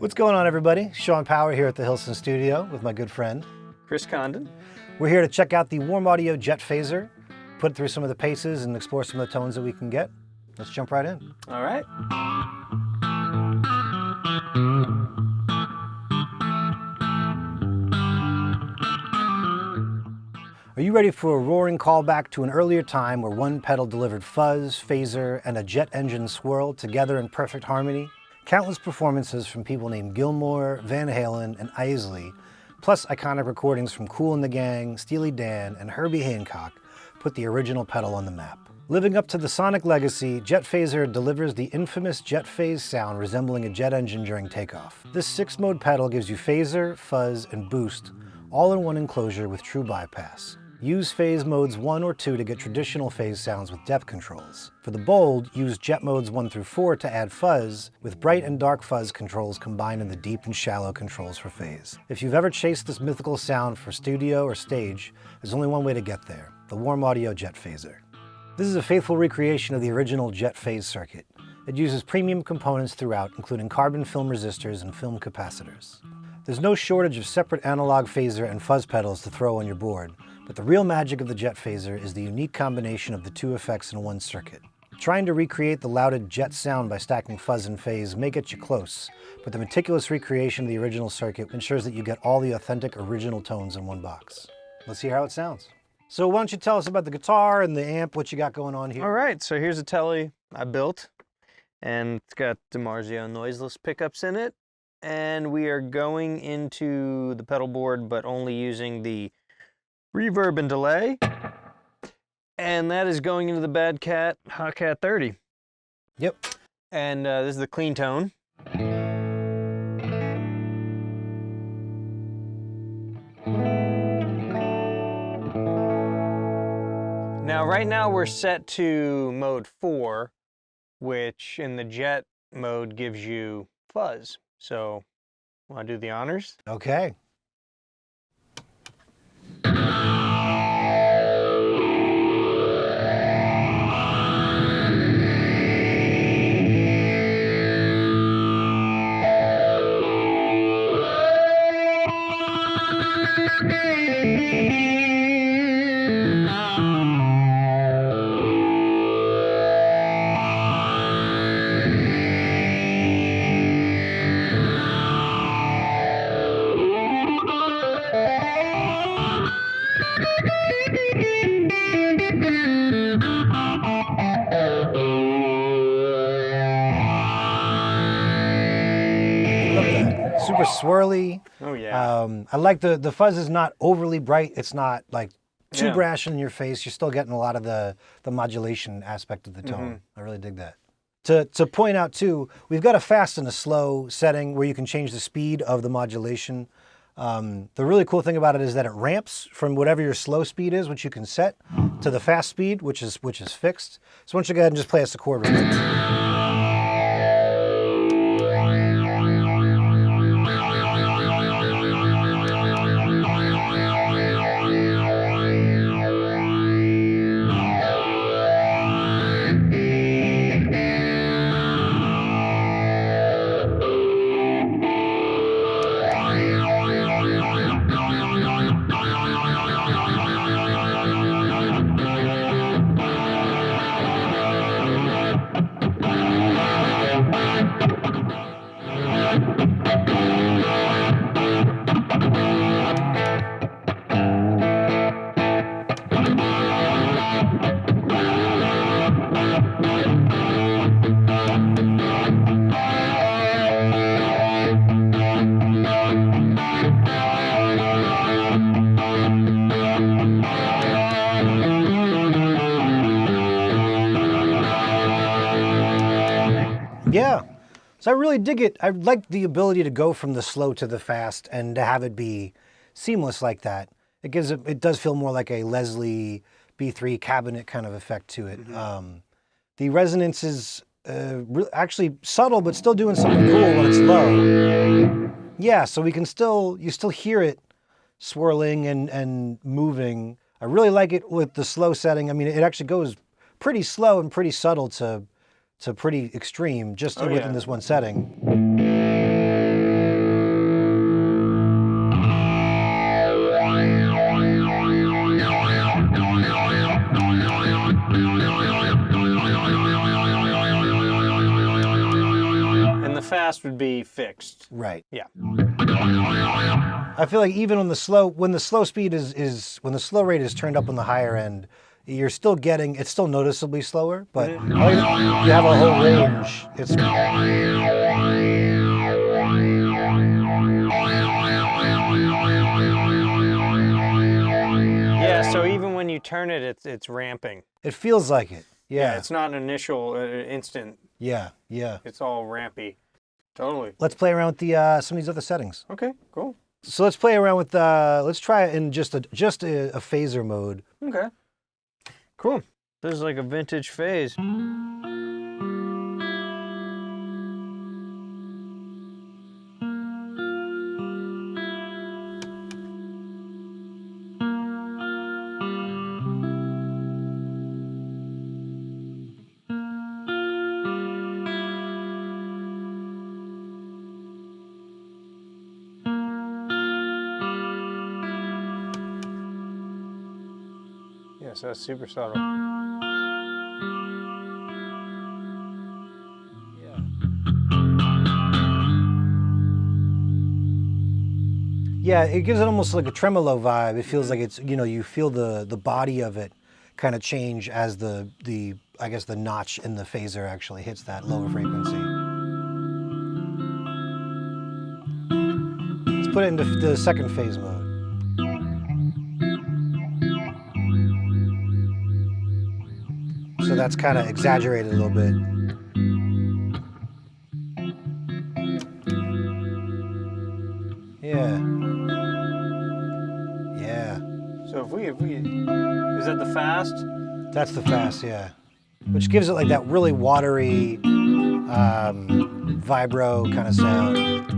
What's going on, everybody? Sean Power here at the Hilson studio with my good friend Chris Condon. We're here to check out the warmaudio jet phaser, put it through some of the paces and explore some of the tones that we can get. Let's jump right in. All right. Are you ready for a roaring callback to an earlier time where one pedal delivered fuzz, phaser, and a jet engine swirl together in perfect harmony? Countless performances from people named Gilmour, Van Halen, and Isley, plus iconic recordings from Kool and the Gang, Steely Dan, and Herbie Hancock put the original pedal on the map. Living up to the sonic legacy, Jet Phaser delivers the infamous jet phase sound resembling a jet engine during takeoff. This 6-mode pedal gives you phaser, fuzz, and boost, all in one enclosure with true bypass. Use phase modes 1 or 2 to get traditional phase sounds with depth controls. For the bold, use jet modes 1 through 4 to add fuzz, with bright and dark fuzz controls combined in the deep and shallow controls for phase. If you've ever chased this mythical sound for studio or stage, there's only one way to get there, the warmaudio jet phaser. This is a faithful recreation of the original jet phase circuit. It uses premium components throughout, including carbon film resistors and film capacitors. There's no shortage of separate analog phaser and fuzz pedals to throw on your board, but the real magic of the jet phaser is the unique combination of the two effects in one circuit. Trying to recreate the lauded jet sound by stacking fuzz and phase may get you close, but the meticulous recreation of the original circuit ensures that you get all the authentic original tones in one box. Let's hear how it sounds. So why don't you tell us about the guitar and the amp, what you got going on here? All right, so here's a Tele I built, and it's got DiMarzio noiseless pickups in it, and we are going into the pedal board, but only using the reverb and delay, and that is going into the Bad Cat Hot Cat 30. Yep. And this is the clean tone. Now, right now we're set to mode 4, which in the jet mode gives you fuzz. So, want to do the honors? Okay. Super swirly. Oh yeah. I like the fuzz is not overly bright. It's not like too brash in your face. You're still getting a lot of the modulation aspect of the tone. I really dig that. To point out too, we've got a fast and a slow setting where you can change the speed of the modulation. The really cool thing about it is that it ramps from whatever your slow speed is, which you can set, to the fast speed, which is fixed. So why don't you go ahead and just play us a chord real quick. Yeah, so I really dig it. I like the ability to go from the slow to the fast and to have it be seamless like that. It does feel more like a Leslie B3 cabinet kind of effect to it. The resonance is actually subtle, but still doing something cool when it's low. Yeah, so you still hear it swirling and moving. I really like it with the slow setting. I mean, it actually goes pretty slow and pretty subtle to pretty extreme just within this one setting. fast would be fixed. Right. Yeah. I feel like even on the slow, when the slow speed when the slow rate is turned up on the higher end, you're still getting, it's still noticeably slower, but you have a whole range. It's yeah, so even when you turn it, it's ramping. It feels like it. Yeah. It's not an initial instant. Yeah, yeah. It's all rampy. Totally. Let's play around with the some of these other settings. Okay, cool. So let's play around with let's try it in just a phaser mode. Okay. Cool. This is like a vintage phase. Yeah, so that's super subtle. Yeah, it gives it almost like a tremolo vibe. It feels like it's, you know, you feel the body of it kind of change as the I guess the notch in the phaser actually hits that lower frequency. Let's put it into the second phase mode. So that's kind of exaggerated a little bit. Yeah. Yeah. So if we is that the fast? That's the fast, yeah. Which gives it like that really watery, vibro kind of sound.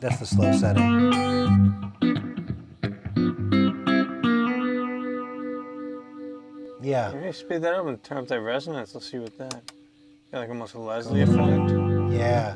That's the slow setting. Yeah. Maybe speed that up and turn up that resonance. Let's see what that. Got like almost a Leslie effect. Yeah.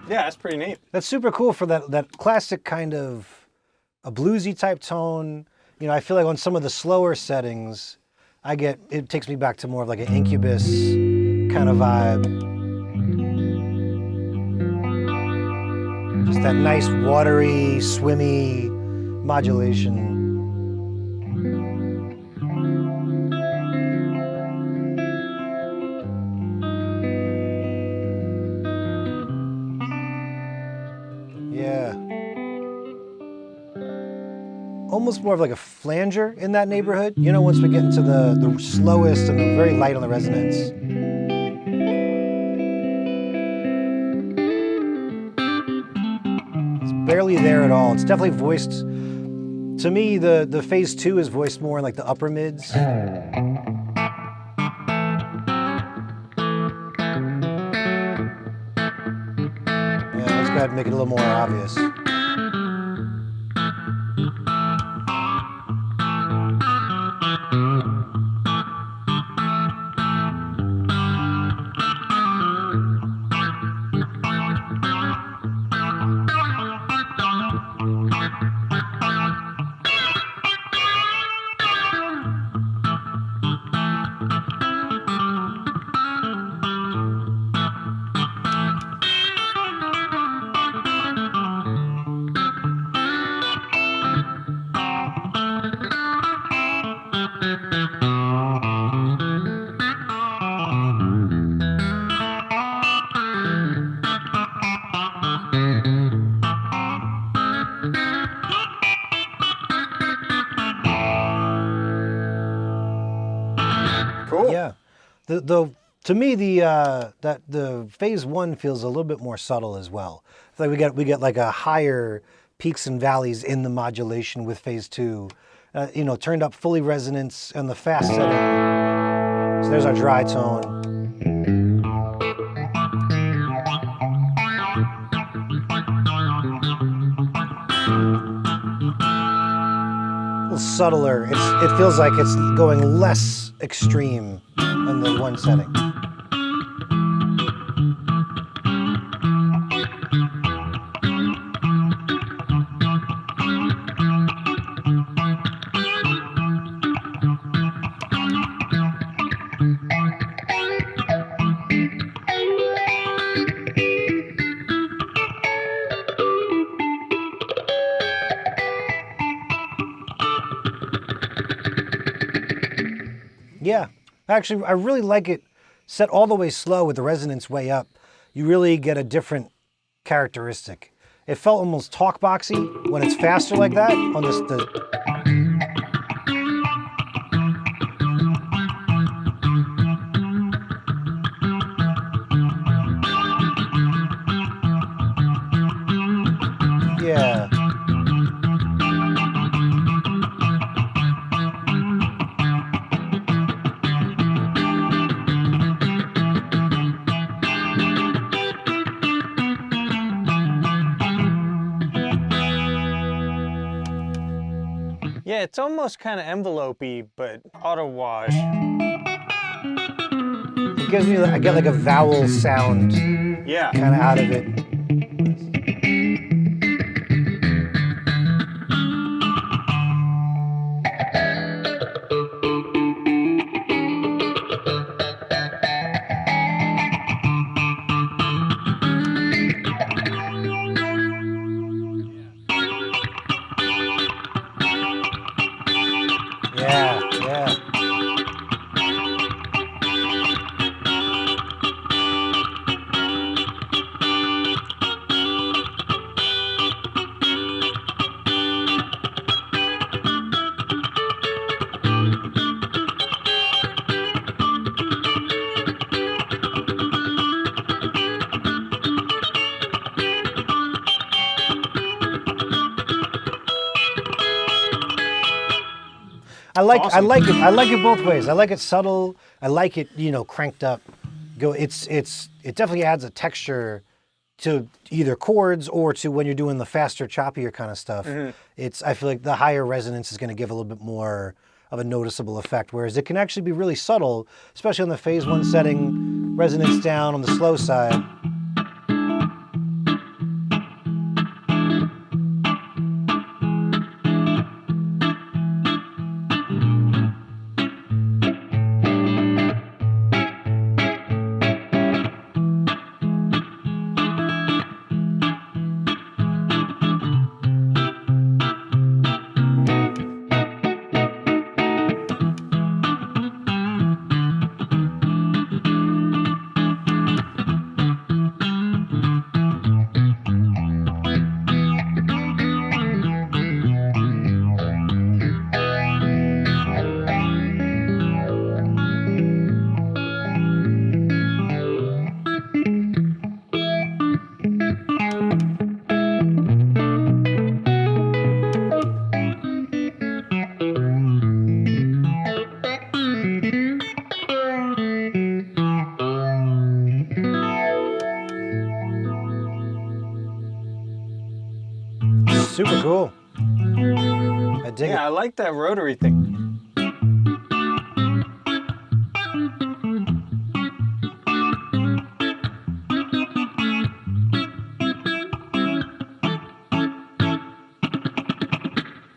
Yeah, that's pretty neat. That's super cool for that classic kind of a bluesy type tone. You know, I feel like on some of the slower settings, it takes me back to more of like an Incubus kind of vibe. Just that nice watery, swimmy modulation. Yeah. Almost more of like a flanger in that neighborhood. You know, once we get into the slowest and the very light on the resonance. It's barely there at all. It's definitely voiced, to me, the phase 2 is voiced more in like the upper mids. Let's go ahead and make it a little more obvious. Cool. Yeah, to me the phase 1 feels a little bit more subtle as well. It's like we get like a higher peaks and valleys in the modulation with phase 2. You know, turned up fully resonance on the fast setting. So there's our dry tone. A little subtler. It feels like it's going less extreme on the one setting. Yeah, actually, I really like it set all the way slow with the resonance way up. You really get a different characteristic. It felt almost talk boxy when it's faster like that on this. Yeah. Yeah, it's almost kind of envelope-y, but auto wash. It gives me, I get like a vowel sound Yeah. kind of out of it. Yeah, yeah. Awesome. I like it both ways. I like it subtle. I like it, you know, cranked up. It definitely adds a texture to either chords or to when you're doing the faster, choppier kind of stuff. I feel like the higher resonance is going to give a little bit more of a noticeable effect, whereas it can actually be really subtle, especially on the phase 1 setting, resonance down on the slow side. Super cool. I dig it. Yeah, I like that rotary thing.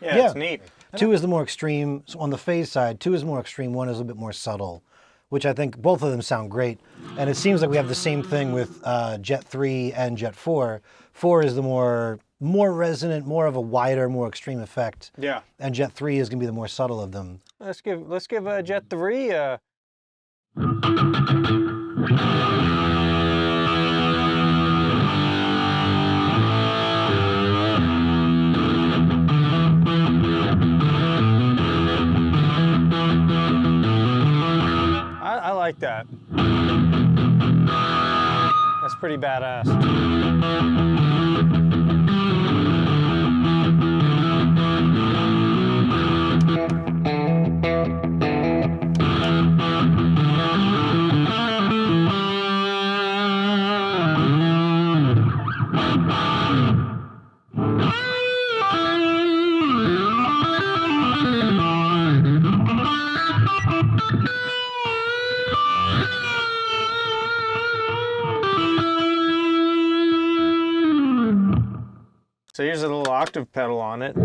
Yeah, it's neat. 2 is the more extreme. So on the phase side, 2 is more extreme, 1 is a bit more subtle, which I think both of them sound great. And it seems like we have the same thing with Jet 3 and Jet 4. 4 is the more resonant, more of a wider, more extreme effect. Yeah. And Jet 3 is going to be the more subtle of them. Let's give Jet 3 I like that. That's pretty badass. So here's a little octave pedal on it.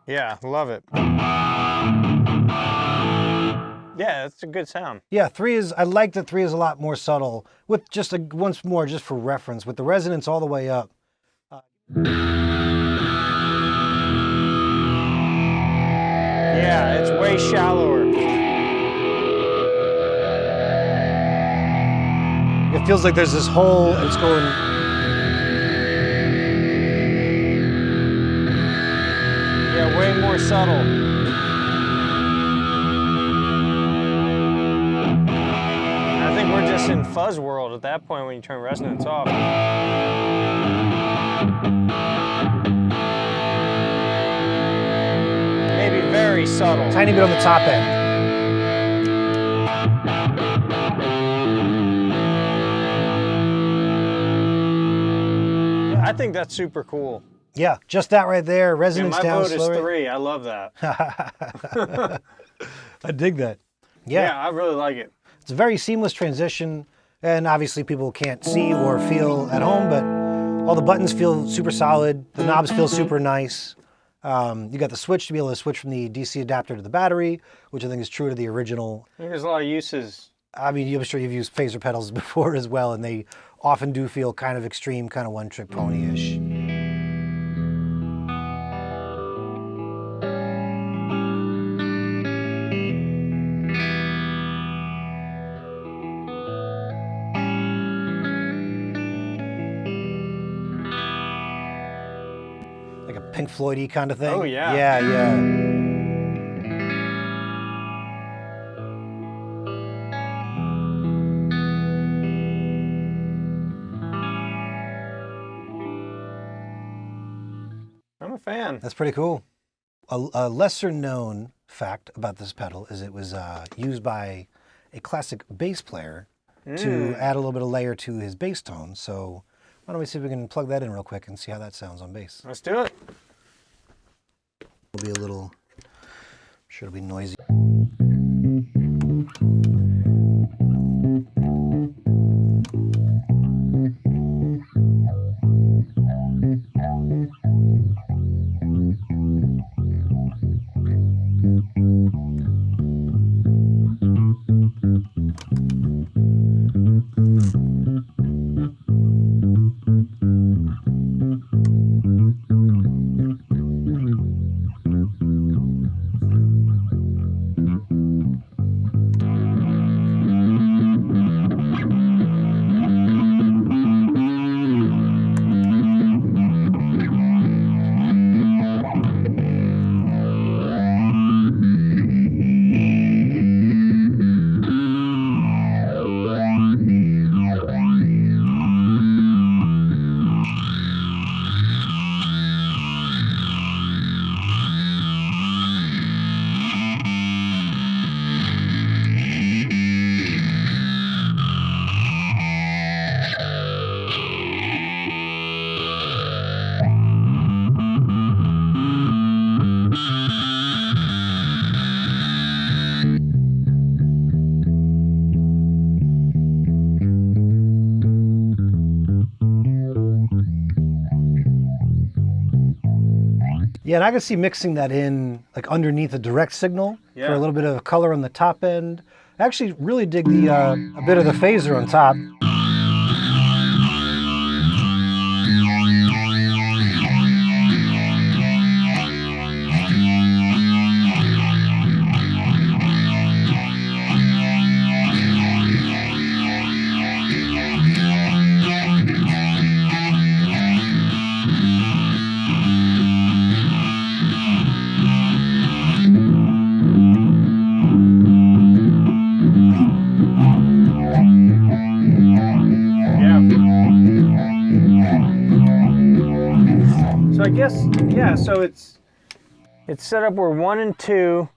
Yeah, love it. Yeah, that's a good sound. Yeah, 3 is, I like that 3 is a lot more subtle, with just once more, just for reference, with the resonance all the way up. Yeah, it's way shallower. It feels like there's this hole, and it's going... Yeah, way more subtle. I think we're just in fuzz world at that point when you turn resonance off. Maybe very subtle. Tiny bit on the top end. I think that's super cool. Yeah, just that right there. Resonance Yeah, my down vote slow. is 3. I love that. I dig that. Yeah. Yeah, I really like it. It's a very seamless transition, and obviously people can't see or feel at home, but all the buttons feel super solid. The knobs feel super nice. You got the switch to be able to switch from the DC adapter to the battery, which I think is true to the original. There's a lot of uses. I mean, I'm sure you've used phaser pedals before as well, and they often do feel kind of extreme, kind of one-trick pony-ish. Like a Pink Floyd-y kind of thing. Oh, yeah. Yeah, yeah. I'm a fan. That's pretty cool. A lesser known fact about this pedal is it was used by a classic bass player to add a little bit of layer to his bass tone. So why don't we see if we can plug that in real quick and see how that sounds on bass. Let's do it. It'll be a little, I'm sure it'll be noisy. Yeah, and I can see mixing that in like underneath a direct signal for a little bit of color on the top end. I actually really dig the a bit of the phaser on top. So I guess, yeah, so it's set up where 1 and 2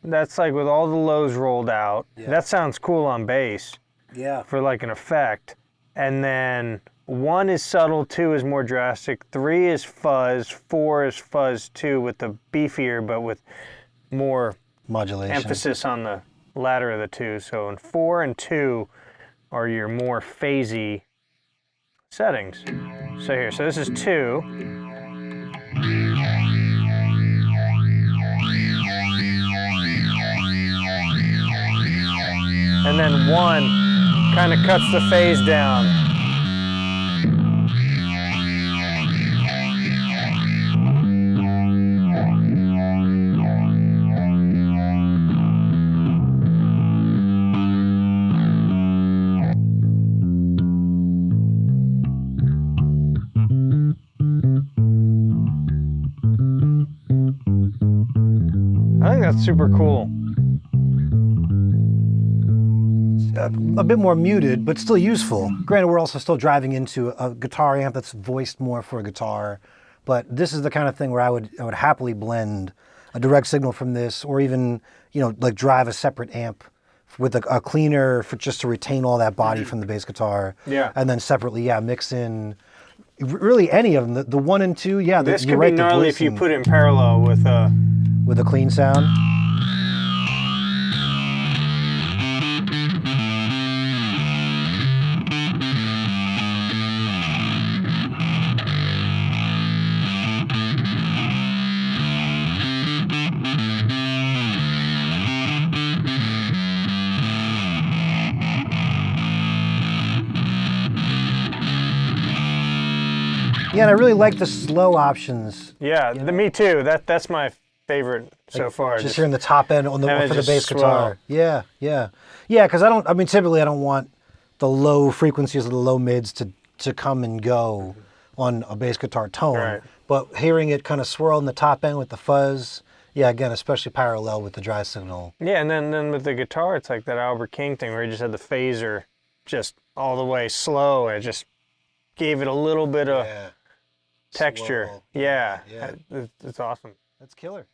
That's like with all the lows rolled out. Yeah. That sounds cool on bass Yeah. for like an effect. And then 1 is subtle, 2 is more drastic, 3 is fuzz, 4 is fuzz 2 with the beefier, but with more Modulation. emphasis on the latter of the two. So in 4 and 2 are your more phasey settings. So here, so this is 2. And then 1 kind of cuts the phase down. I think that's super cool. A bit more muted, but still useful. Granted, we're also still driving into a guitar amp that's voiced more for a guitar, but this is the kind of thing where I would happily blend a direct signal from this, or even, you know, like drive a separate amp with a cleaner for just to retain all that body from the bass guitar. Yeah. And then separately, yeah, mix in really any of them. The 1 and 2, yeah. This could be gnarly if you put it in parallel with a clean sound. Yeah, and I really like the slow options. Yeah, me too. That's my favorite so far. Just hearing the top end for the bass swirl. guitar. Yeah, because typically I don't want the low frequencies or the low mids to come and go on a bass guitar tone. Right. But hearing it kind of swirl in the top end with the fuzz, yeah, again, especially parallel with the dry signal. Yeah, and then with the guitar, it's like that Albert King thing where he just had the phaser just all the way slow, and it just gave it a little bit of texture. Swirl. Yeah. It's awesome. That's killer.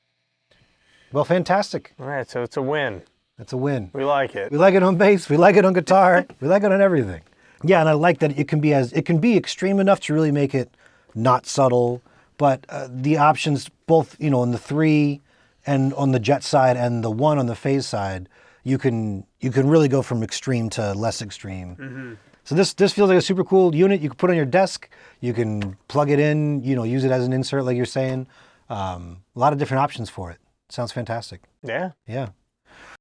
Well, fantastic. All right, so it's a win. It's a win. We like it. We like it on bass. We like it on guitar. We like it on everything. Yeah, and I like that it can be extreme enough to really make it not subtle, but the options both, you know, on the 3 and on the jet side and the 1 on the phase side, you can really go from extreme to less extreme. Mm-hmm. So this feels like a super cool unit. You can put on your desk. You can plug it in. You know, use it as an insert, like you're saying. A lot of different options for it. Sounds fantastic. Yeah. Yeah.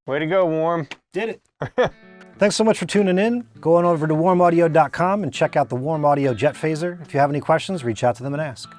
Way to go, Warm. Did it. Thanks so much for tuning in. Go on over to warmaudio.com and check out the Warm Audio Jet Phaser. If you have any questions, reach out to them and ask.